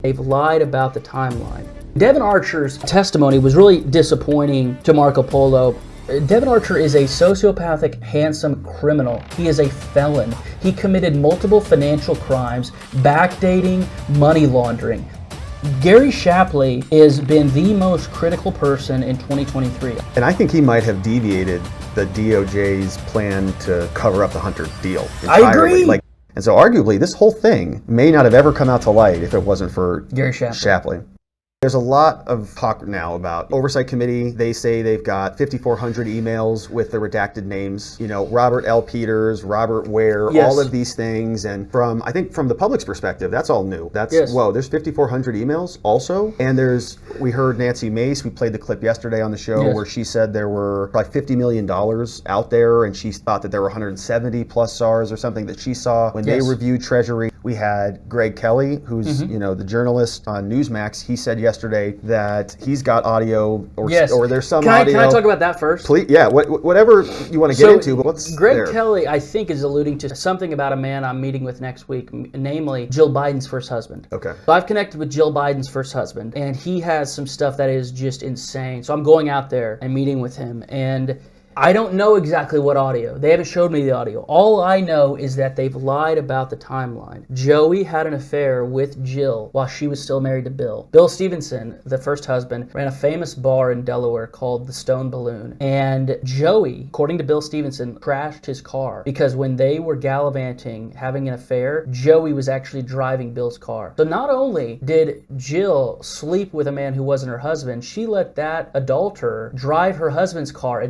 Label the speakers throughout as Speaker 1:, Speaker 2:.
Speaker 1: They've lied about the timeline. Devin Archer's testimony was really disappointing to Marco Polo. Devin Archer is a sociopathic, handsome criminal. He is a felon. He committed multiple financial crimes, backdating, money laundering. Gary Shapley has been the most critical person in 2023.
Speaker 2: And I think he might have deviated the DOJ's plan to cover up the Hunter deal entirely.
Speaker 1: I agree.
Speaker 2: And so arguably this whole thing may not have ever come out to light if it wasn't for
Speaker 1: Gary
Speaker 2: Shapley. There's a lot of talk now about Oversight Committee. They say they've got 5,400 emails with the redacted names. You know, Robert L. Peters, Robert Ware,
Speaker 1: yes.
Speaker 2: all of these things. And I think from the public's perspective, that's all new. That's,
Speaker 1: yes.
Speaker 2: Whoa, there's 5,400 emails also. And we heard Nancy Mace, we played the clip yesterday on the show,
Speaker 1: yes.
Speaker 2: where she said there were like $50 million out there, and she thought that there were 170 plus SARS or something that she saw when
Speaker 1: yes.
Speaker 2: they reviewed Treasury. We had Greg Kelly, who's the journalist on Newsmax. He said yesterday that he's got audio, or there's some audio.
Speaker 1: Can I talk about that first?
Speaker 2: Please, yeah, whatever you want to get into. But what's
Speaker 1: Greg
Speaker 2: there?
Speaker 1: Kelly, I think, is alluding to something about a man I'm meeting with next week, namely Jill Biden's first husband.
Speaker 2: Okay.
Speaker 1: So I've connected with Jill Biden's first husband, and he has some stuff that is just insane. So I'm going out there and meeting with him, and I don't know exactly what audio. They haven't showed me the audio. All I know is that they've lied about the timeline. Joey had an affair with Jill while she was still married to Bill. Bill Stevenson, the first husband, ran a famous bar in Delaware called the Stone Balloon. And Joey, according to Bill Stevenson, crashed his car because when they were gallivanting, having an affair, Joey was actually driving Bill's car. So not only did Jill sleep with a man who wasn't her husband, she let that adulterer drive her husband's car,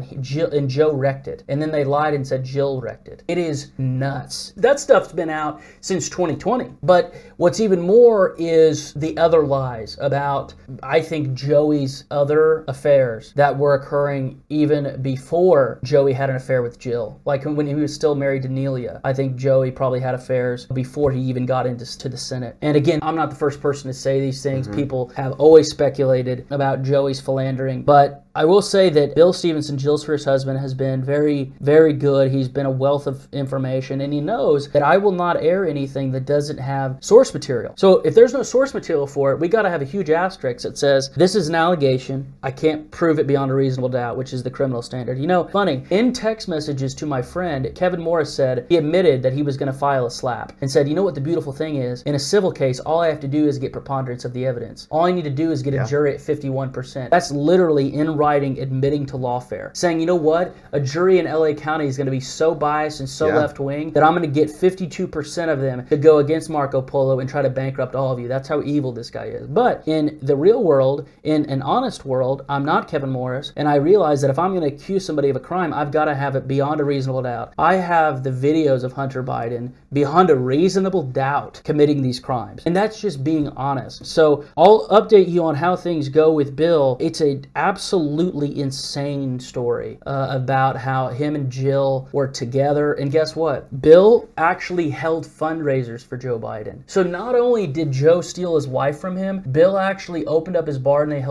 Speaker 1: and Joe wrecked it. And then they lied and said Jill wrecked it. It is nuts. That stuff's been out since 2020. But what's even more is the other lies about, I think, Joey's other affairs that were occurring even before Joey had an affair with Jill. Like when he was still married to Nelia, I think Joey probably had affairs before he even got into the Senate. And again, I'm not the first person to say these things. People have always speculated about Joey's philandering, but I will say that Bill Stevenson, Jill's first husband, has been very, very good. He's been a wealth of information, and he knows that I will not air anything that doesn't have source material. So if there's no source material for it, we got to have a huge asterisk that says, this is an allegation. I can't prove it beyond a reasonable doubt, which is the criminal standard. You know, funny, in text messages to my friend, Kevin Morris said he admitted that he was going to file a slap and said, you know what the beautiful thing is? In a civil case, all I have to do is get preponderance of the evidence. All I need to do is get a jury at 51%. That's literally in writing admitting to lawfare, saying, you know what, a jury in LA County is going to be so biased and so left-wing that I'm going to get 52% of them to go against Marco Polo and try to bankrupt all of you. That's how evil this guy is. But in the real world, in an honest world, I'm not Kevin Morris, and I realize that if I'm going to accuse somebody of a crime, I've got to have it beyond a reasonable doubt. I have the videos of Hunter Biden beyond a reasonable doubt committing these crimes, and that's just being honest. So I'll update you on how things go with Bill. It's a absolutely insane story about how him and Jill were together, and guess what? Bill actually held fundraisers for Joe Biden. So not only did Joe steal his wife from him, Bill actually opened up his bar and they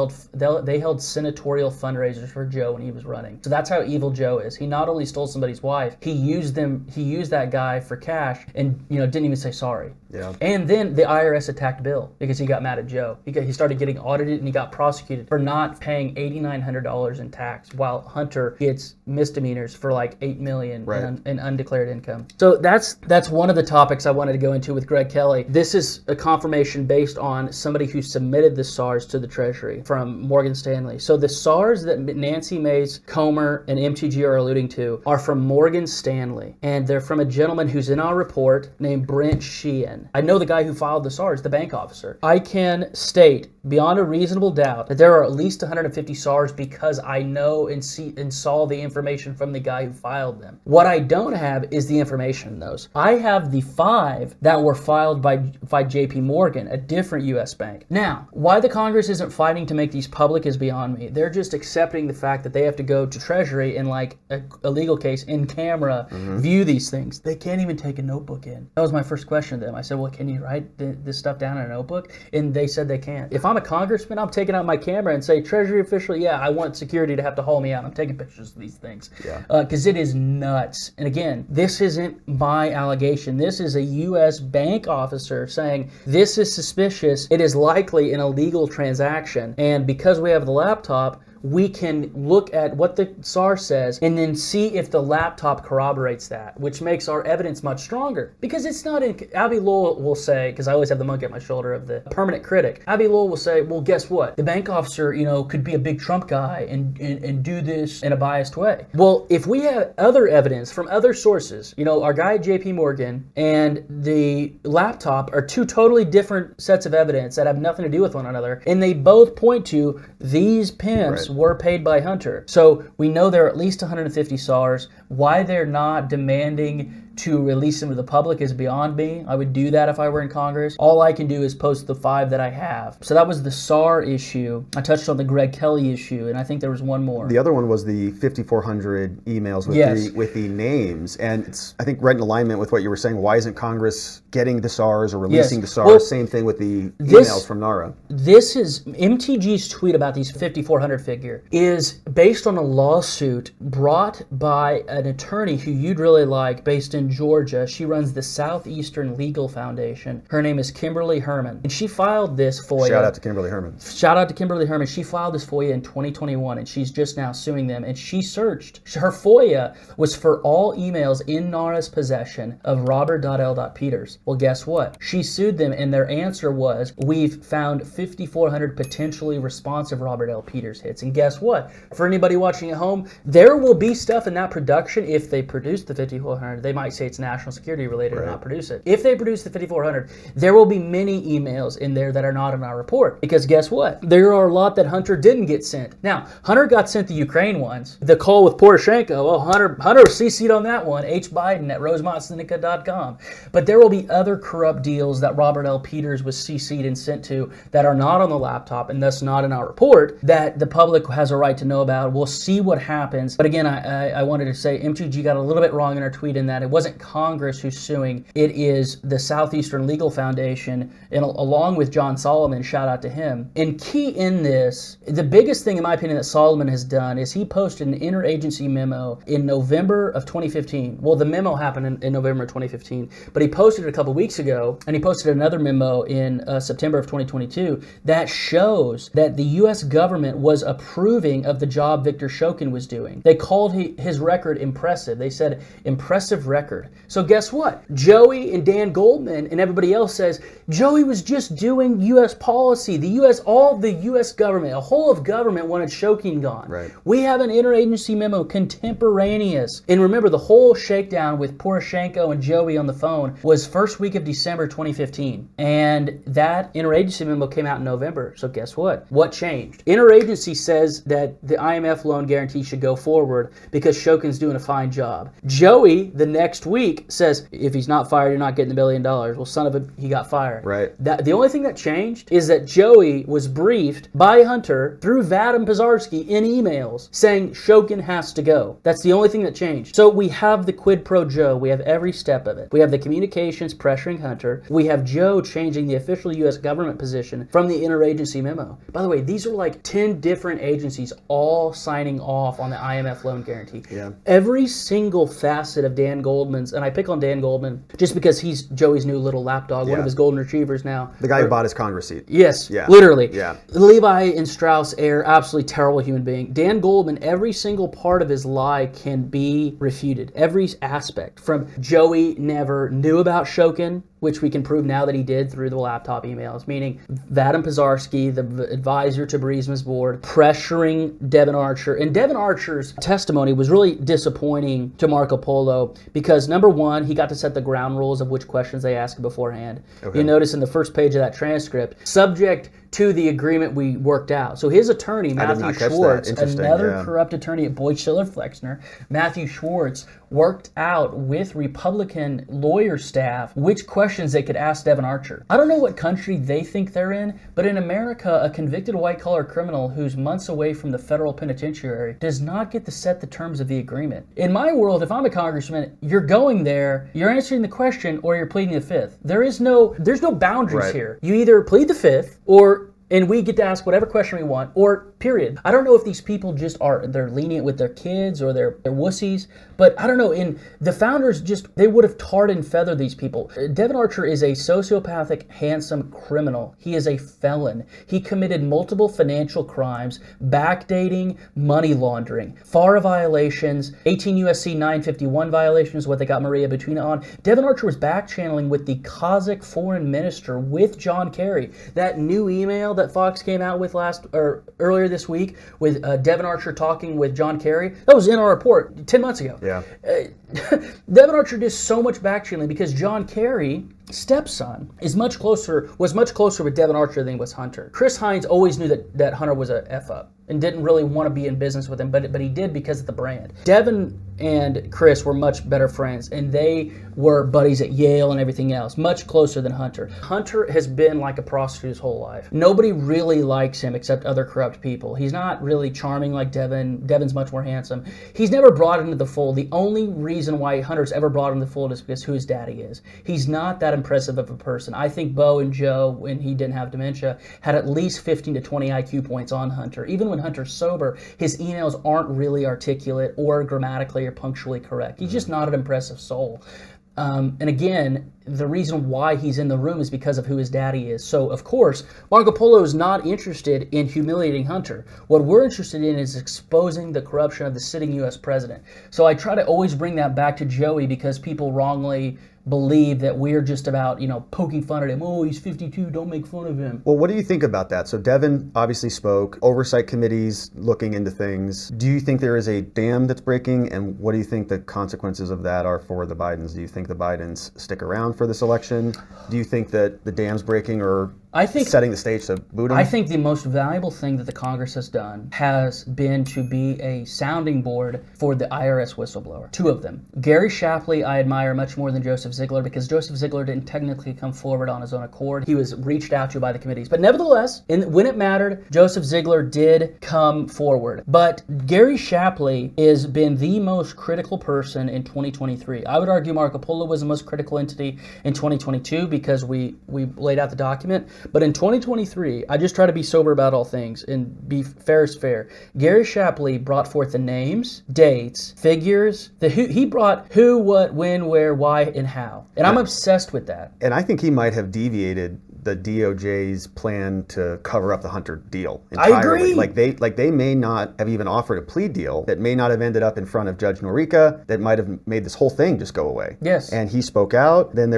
Speaker 1: held senatorial fundraisers for Joe when he was running. So that's how evil Joe is. He not only stole somebody's wife, he used that guy for cash and didn't even say sorry.
Speaker 2: Yeah.
Speaker 1: And then the IRS attacked Bill because he got mad at Joe. He started getting audited and he got prosecuted for not paying $8,900 in tax, while Hunter gets misdemeanors for like $8 million in undeclared income. So that's one of the topics I wanted to go into with Greg Kelly. This is a confirmation based on somebody who submitted the SARS to the Treasury from Morgan Stanley. So the SARS that Nancy Mace, Comer, and MTG are alluding to are from Morgan Stanley, and they're from a gentleman who's in our report named Brent Sheehan. I know the guy who filed the SARS, the bank officer. I can state beyond a reasonable doubt that there are at least 150 SARS because I know and saw the information from the guy who filed them. What I don't have is the information in those. I have the 5 that were filed by JP Morgan, a different U.S. bank. Now, why the Congress isn't fighting to make these public is beyond me. They're just accepting the fact that they have to go to Treasury and, like a legal case, in camera, view these things. They can't even take a notebook in. That was my first question to them. I said, well, can you write this stuff down in a notebook? And they said they can't. If I'm a congressman, I'm taking out my camera and say, Treasury official, yeah, I want security to have to haul me out. I'm taking pictures of of these things.
Speaker 2: Yeah.
Speaker 1: Because it is nuts. And again, this isn't my allegation. This is a U.S. bank officer saying this is suspicious. It is likely an illegal transaction. And because we have the laptop, we can look at what the SARS says and then see if the laptop corroborates that, which makes our evidence much stronger. Because it's not in... Abby Lowell will say, because I always have the monkey at my shoulder of the permanent critic, Abby Lowell will say, well, guess what? The bank officer, could be a big Trump guy and do this in a biased way. Well, if we have other evidence from other sources, our guy at JP Morgan and the laptop are two totally different sets of evidence that have nothing to do with one another, and they both point to these pimps were paid by Hunter. So we know there are at least 150 SARs. Why they're not demanding to release them to the public is beyond me. I would do that if I were in Congress. All I can do is post the 5 that I have. So that was the SAR issue. I touched on the Greg Kelly issue, and I think there was one more.
Speaker 2: The other one was the 5,400 emails with the names, and it's, I think, right in alignment with what you were saying. Why isn't Congress getting the SARs or releasing the SARs? Well, same thing with the emails from NARA.
Speaker 1: This is MTG's tweet about these 5,400 figure is based on a lawsuit brought by an attorney who you'd really like, based in Georgia. She runs the Southeastern Legal Foundation. Her name is Kimberly Herman, and she filed this FOIA.
Speaker 2: Shout out to Kimberly Herman.
Speaker 1: Shout out to Kimberly Herman. She filed this FOIA in 2021, and she's just now suing them. And she searched. Her FOIA was for all emails in NARA's possession of Robert.L.Peters. Well, guess what? She sued them, and their answer was, we've found 5,400 potentially responsive Robert L. Peters hits. And guess what? For anybody watching at home, there will be stuff in that production. If they produce the 5,400, they might say it's national security related and not produce it. If they produce the 5,400, there will be many emails in there that are not in our report. Because guess what? There are a lot that Hunter didn't get sent. Now, Hunter got sent the Ukraine ones. The call with Poroshenko, well, Hunter CC'd on that one. H. Biden at rosemontseneca.com. But there will be other corrupt deals that Robert L. Peters was CC'd and sent to that are not on the laptop and thus not in our report that the public has a right to know about. We'll see what happens. But again, I wanted to say MTG got a little bit wrong in our tweet in that it wasn't Congress who's suing. It is the Southeastern Legal Foundation, and along with John Solomon, shout out to him. And key in this, the biggest thing in my opinion that Solomon has done is he posted an interagency memo in November of 2015. Well, the memo happened in November of 2015, but he posted it a couple weeks ago, and he posted another memo in September of 2022 that shows that the U.S. government was approving of the job Victor Shokin was doing. They called his record impressive. They said impressive record. So guess what? Joey and Dan Goldman and everybody else says Joey was just doing U.S. policy. All the U.S. government, a whole of government wanted Shokin gone.
Speaker 2: Right.
Speaker 1: We have an interagency memo contemporaneous. And remember, the whole shakedown with Poroshenko and Joey on the phone was first week of December 2015. And that interagency memo came out in November. So guess what? What changed? Interagency says that the IMF loan guarantee should go forward because Shokin's doing a fine job. Joey, the next week, says if he's not fired, you're not getting the $1 billion. Well, son of a, he got fired.
Speaker 2: Right.
Speaker 1: The only thing that changed is that Joey was briefed by Hunter through Vadim Pizarski in emails saying Shokin has to go. That's the only thing that changed. So we have the quid pro Joe. We have every step of it. We have the communications pressuring Hunter. We have Joe changing the official U.S. government position from the interagency memo. By the way, these are like 10 different agencies all signing off on the IMF loan guarantee.
Speaker 2: Yeah.
Speaker 1: Every single facet of Dan Goldman's, and I pick on Dan Goldman just because he's Joey's new little lapdog, one of his golden retrievers now.
Speaker 2: The guy who bought his Congress seat.
Speaker 1: Yes, literally. Yeah. Levi and Strauss Air, absolutely terrible human being. Dan Goldman, every single part of his lie can be refuted. Every aspect. From Joey never knew about Shokin, which we can prove now that he did through the laptop emails, meaning Vadim Pizarski, the advisor to Burisma's board, pressuring Devin Archer. And Devin Archer's testimony was really disappointing to Marco Polo because, number one, he got to set the ground rules of which questions they asked beforehand. Okay. You notice in the first page of that transcript, subject to the agreement we worked out. So his attorney, Matthew Schwartz, another corrupt attorney at Boyd Schiller Flexner, Matthew Schwartz, worked out with Republican lawyer staff which questions they could ask Devin Archer. I don't know what country they think they're in, but in America, a convicted white-collar criminal who's months away from the federal penitentiary does not get to set the terms of the agreement. In my world, if I'm a congressman, you're going there, you're answering the question, or you're pleading the fifth. There's no boundaries here. You either plead the fifth, or And we get to ask whatever question we want, or period. I don't know if these people just they're lenient with their kids or they're wussies, but I don't know. And the founders they would have tarred and feathered these people. Devon Archer is a sociopathic, handsome criminal. He is a felon. He committed multiple financial crimes, backdating, money laundering, FARA violations, 18 USC 951 violations, what they got Maria Butina on. Devon Archer was back channeling with the Kazakh foreign minister with John Kerry. That new email that Fox came out with earlier this week with Devon Archer talking with John Kerry, that was in our report 10 months ago.
Speaker 2: Yeah.
Speaker 1: Devon Archer did so much back channeling because John Kerry, stepson, was much closer with Devon Archer than he was Hunter. Chris Hines always knew that Hunter was a F up and didn't really want to be in business with him, but he did because of the brand. Devon and Chris were much better friends, and they were buddies at Yale and everything else, much closer than Hunter. Hunter has been like a prostitute his whole life. Nobody really likes him except other corrupt people. He's not really charming like Devon. Devon's much more handsome. He's never brought into the fold. The only reason why Hunter's ever brought into the fold is because who his daddy is. He's not that impressive of a person. I think Bo and Joe, when he didn't have dementia, had at least 15 to 20 IQ points on Hunter. Even when Hunter's sober, his emails aren't really articulate or grammatically or punctually correct. He's just not an impressive soul. And again, the reason why he's in the room is because of who his daddy is. So, of course, Marco Polo is not interested in humiliating Hunter. What we're interested in is exposing the corruption of the sitting U.S. president. So I try to always bring that back to Joey because people wrongly believe that we're just about, poking fun at him. Oh, he's 52, don't make fun of him.
Speaker 2: Well, what do you think about that? So Devon obviously spoke, oversight committees looking into things. Do you think there is a dam that's breaking, and what do you think the consequences of that are for the Bidens? Do you think the Bidens stick around for this election? Do you think that the dam's breaking or setting the stage to boot him?
Speaker 1: I think the most valuable thing that the Congress has done has been to be a sounding board for the IRS whistleblower. Two of them. Gary Shapley I admire much more than Joseph Ziegler because Joseph Ziegler didn't technically come forward on his own accord. He was reached out to by the committees. But nevertheless, when it mattered, Joseph Ziegler did come forward. But Gary Shapley has been the most critical person in 2023. I would argue Marco Polo was the most critical entity in 2022 because we laid out the document. But in 2023, I just try to be sober about all things and be fair is fair. Gary Shapley brought forth the names, dates, figures. He brought who, what, when, where, why, and how. And I'm obsessed with that.
Speaker 2: And I think he might have deviated the DOJ's plan to cover up the Hunter deal entirely.
Speaker 1: I agree.
Speaker 2: Like they may not have even offered a plea deal that may not have ended up in front of Judge Norica that might have made this whole thing just go away.
Speaker 1: Yes.
Speaker 2: And he spoke out. Then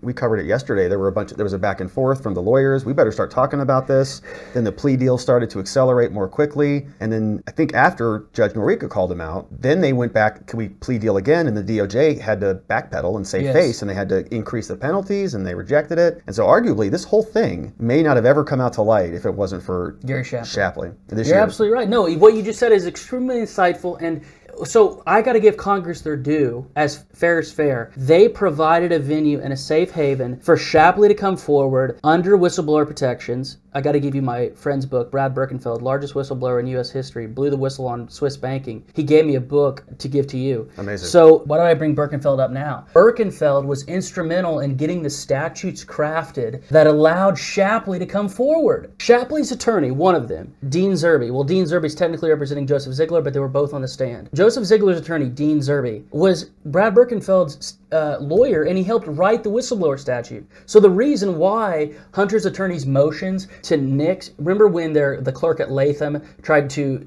Speaker 2: we covered it yesterday. There was a back and forth from the lawyers. We better start talking about this. Then the plea deal started to accelerate more quickly. And then I think after Judge Norica called him out, then they went back, can we plea deal again? And the DOJ had to backpedal and save face, and they had to increase the penalties, and they rejected it. And so arguably, this whole thing may not have ever come out to light if it wasn't for
Speaker 1: Gary
Speaker 2: Shapley.
Speaker 1: You're absolutely right. No, what you just said is extremely insightful, and so I got to give Congress their due, as fair is fair. They provided a venue and a safe haven for Shapley to come forward under whistleblower protections. I got to give you my friend's book, Brad Birkenfeld, largest whistleblower in U.S. history, blew the whistle on Swiss banking. He gave me a book to give to you.
Speaker 2: Amazing.
Speaker 1: So why do I bring Birkenfeld up now? Birkenfeld was instrumental in getting the statutes crafted that allowed Shapley to come forward. Shapley's attorney, one of them, Dean Zerbe. Well, Dean Zerbe's technically representing Joseph Ziegler, but they were both on the stand. Joseph Ziegler's attorney, Dean Zerbe, was Brad Birkenfeld's lawyer, and he helped write the whistleblower statute. So the reason why Hunter's attorney's motions to nix, remember when the clerk at Latham tried to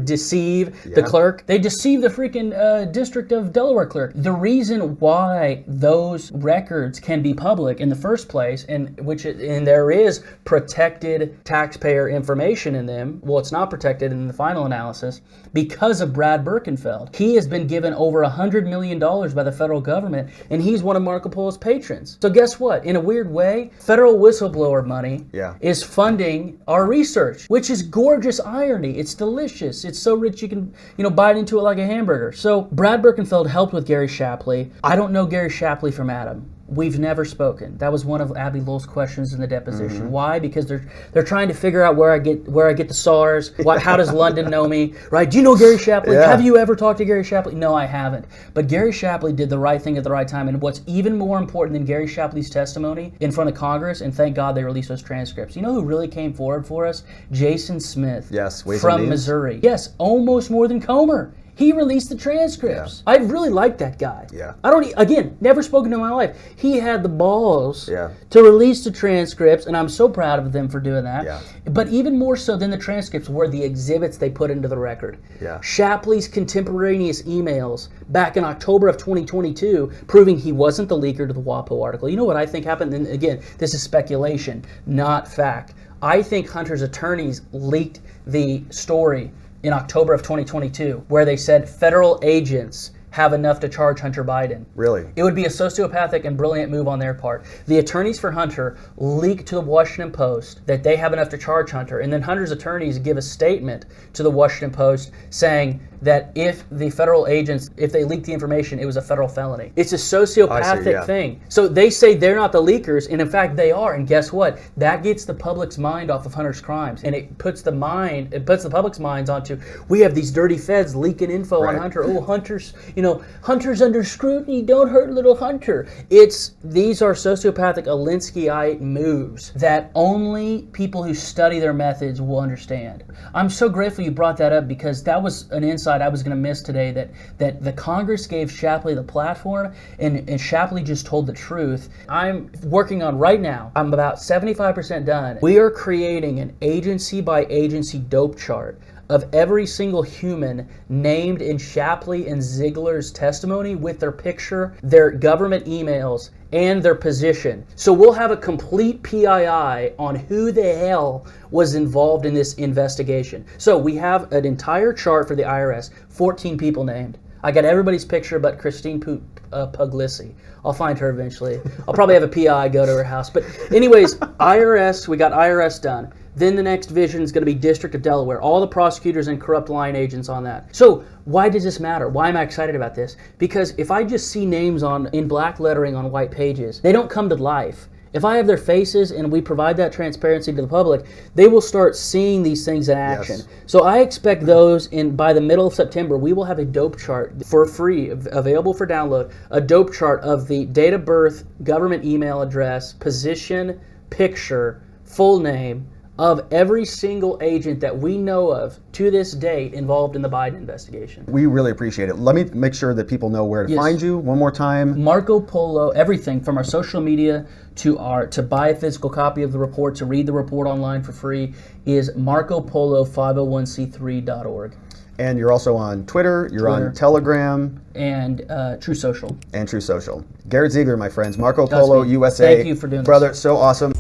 Speaker 1: deceive the clerk? They deceived the freaking District of Delaware clerk. The reason why those records can be public in the first place, and there is protected taxpayer information in them, well, it's not protected in the final analysis, because of Brad Birkenfeld. He has been given over $100 million by the federal government, and he's one of Marco Polo's patrons. So guess what? In a weird way, federal whistleblower money is funding our research, which is gorgeous irony. It's delicious. It's so rich you can, bite into it like a hamburger. So Brad Birkenfeld helped with Gary Shapley. I don't know Gary Shapley from Adam. We've never spoken. That was one of Abby Lowell's questions in the deposition. Why? Because they're trying to figure out where I get the SARS. How does London know me? Right? Do you know Gary Shapley?
Speaker 2: Yeah.
Speaker 1: Have you ever talked to Gary Shapley? No, I haven't. But Gary Shapley did the right thing at the right time. And what's even more important than Gary Shapley's testimony in front of Congress, and thank God they released those transcripts. You know who really came forward for us? Jason Smith.
Speaker 2: Yes, Ways and
Speaker 1: from
Speaker 2: Means.
Speaker 1: Missouri. Yes, almost more than Comer. He released the transcripts. I really like that guy.
Speaker 2: Yeah.
Speaker 1: Again, never spoken to him in my life. He had the balls
Speaker 2: Yeah.
Speaker 1: to release the transcripts, and I'm so proud of them for doing that.
Speaker 2: Yeah.
Speaker 1: But even more so than the transcripts were the exhibits they put into the record.
Speaker 2: Yeah.
Speaker 1: Shapley's contemporaneous emails back in October of 2022 proving he wasn't the leaker to the WAPO article. You know what I think happened? And again, this is speculation, not fact. I think Hunter's attorneys leaked the story in October of 2022, where they said federal agents have enough to charge Hunter Biden.
Speaker 2: Really?
Speaker 1: It would be a sociopathic and brilliant move on their part. The attorneys for Hunter leaked to the Washington Post that they have enough to charge Hunter, and then Hunter's attorneys give a statement to the Washington Post saying that if the federal agents, if they leaked the information, it was a federal felony. It's a sociopathic thing. So they say they're not the leakers, and in fact they are, and guess what? That gets the public's mind off of Hunter's crimes, and it puts the public's minds onto, we have these dirty feds leaking info on Hunter. Oh, Hunter's, Hunter's under scrutiny, don't hurt little Hunter. These are sociopathic Alinskyite moves that only people who study their methods will understand. I'm so grateful you brought that up, because that was an insight I was going to miss today, that the Congress gave Shapley the platform, and Shapley just told the truth. I'm working on right now, I'm about 75% done. We are creating an agency by agency dope chart of every single human named in Shapley and Ziegler's testimony with their picture, their government emails, and their position. So we'll have a complete PII on who the hell was involved in this investigation. So we have an entire chart for the IRS, 14 people named. I got everybody's picture but Christine Puglisi. I'll find her eventually. I'll probably have a PI go to her house. But anyways, IRS, we got IRS done. Then the next vision is going to be District of Delaware. All the prosecutors and corrupt line agents on that. So why does this matter? Why am I excited about this? Because if I just see names in black lettering on white pages, they don't come to life. If I have their faces and we provide that transparency to the public, they will start seeing these things in action.
Speaker 2: Yes.
Speaker 1: So I expect those by the middle of September, we will have a dope chart for free, available for download, a dope chart of the date of birth, government email address, position, picture, full name, of every single agent that we know of to this date involved in the Biden investigation.
Speaker 2: We really appreciate it. Let me make sure that people know where to find you one more time. Marco
Speaker 1: Polo, everything from our social media to buy a physical copy of the report, to read the report online for free, is marcopolo501c3.org.
Speaker 2: And you're also on Twitter, you're on Telegram.
Speaker 1: And True Social.
Speaker 2: And True Social. Garrett Ziegler, my friends. Marco Polo USA.
Speaker 1: Thank you for doing this.
Speaker 2: Brother, so awesome.